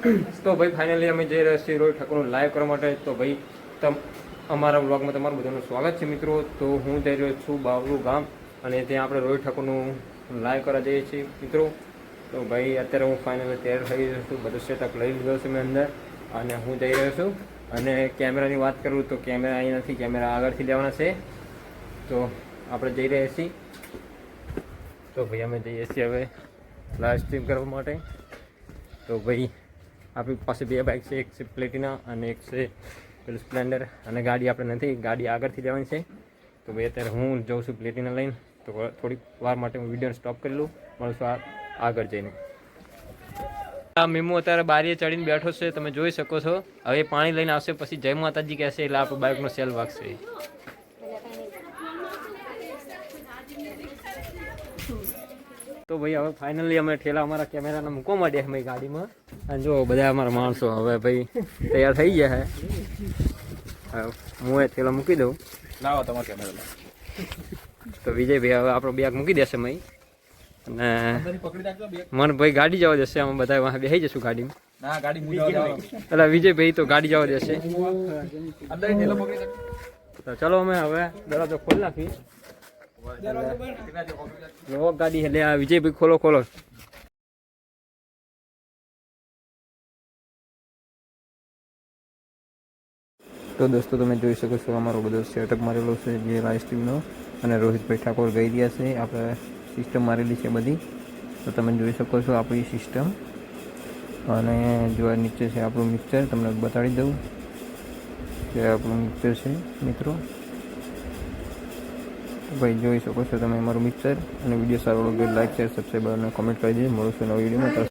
તો ભાઈ ફાઇનલી અમે જઈ રહ્યા છીએ રોહિત ઠાકોરનું લાઈવ કરવા માટે. તો ભાઈ અમારા વ્લોગમાં તમારું બધાનું સ્વાગત છે મિત્રો. તો હું જઈ રહ્યો છું બાવળું ગામ અને ત્યાં આપણે રોહિત ઠાકોરનું લાઈવ કરવા જઈએ છીએ મિત્રો. તો ભાઈ અત્યારે હું ફાઇનલી તૈયાર થઈ રહ્યો છું, બધો સેટઅપ લઈ લીધો છે મેં અંદર અને હું જઈ રહ્યો છું. અને કેમેરાની વાત કરું તો કેમેરા અહીં નથી, કેમેરા આગળથી લેવાના છે. તો આપણે જઈ રહ્યા છીએ. તો ભાઈ અમે જઈએ છીએ હવે લાઈવ સ્ટ્રીમ કરવા માટે. તો ભાઈ આપણી પાસે બે બાઇક છે, એક છે પ્લેટિના અને એક છે પેલું સ્પ્લેન્ડર. અને ગાડી આપણે નથી, ગાડી આગળથી લેવાની છે. તો ભાઈ અત્યારે હું જાઉં છું પ્લેટિના લઈને. તો થોડીક વાર માટે હું વિડીયોને સ્ટોપ કરી લઉં, મળશું આગળ જઈને. આ મીમુ અત્યારે બારીએ ચડીને બેઠો છે, તમે જોઈ શકો છો. હવે પાણી લઈને આવશે, પછી જય માતાજી કહેશે એટલે આપણું બાઇકનો સેલ વાગશે. તો ભાઈ હવે ફાઇનલી અમે ઠેલા અમારા કેમેરાને મૂકવા માંડ્યા અમે ગાડીમાં. અને જો બધા અમારા માણસો હવે ભાઈ તૈયાર થઈ ગયા છે. હું એ ઠેલા મૂકી દઉં. લાવો તમારો કેમેરા. તો વિજયભાઈ હવે આપણો બેગ મૂકી દેશે મય. અને મને ભાઈ ગાડી જવા દેશે, અમે બધા વાહ બેસી જશું ગાડીમાં. ના ગાડી હું જવા દઉં. એટલે વિજયભાઈ તો ગાડી જવા દેશે. અંદર ઠેલો પકડી દે. તો ચલો અમે હવે દરવાજો ખોલી નાખી. લોક ગાડી એટલે આ વિજયભાઈ ખોલો ખોલો. તો દોસ્તો તમે જોઈ શકો છો અમારો બધો સેટઅપ મારેલો છે જે લાઈવ સ્ટ્રીમનો. અને રોહિતભાઈ ઠાકોર ગઈ રહ્યા છે, આપણે સિસ્ટમ મારેલી છે બધી. તો તમે જોઈ શકો છો આપણી સિસ્ટમ. અને જો નીચે છે આપણું મિક્સર, તમને બતાડી દઉં કે આપણું મિક્સર છે મિત્રો. ભાઈ જોઈ શકો છો તમે અમારું મિક્સર. અને વિડીયો સારો લાગે લાઈક શેર સબસ્ક્રાઈબ અને કોમેન્ટ કરી દેજો. મળું છું નવા વિડીયોમાં.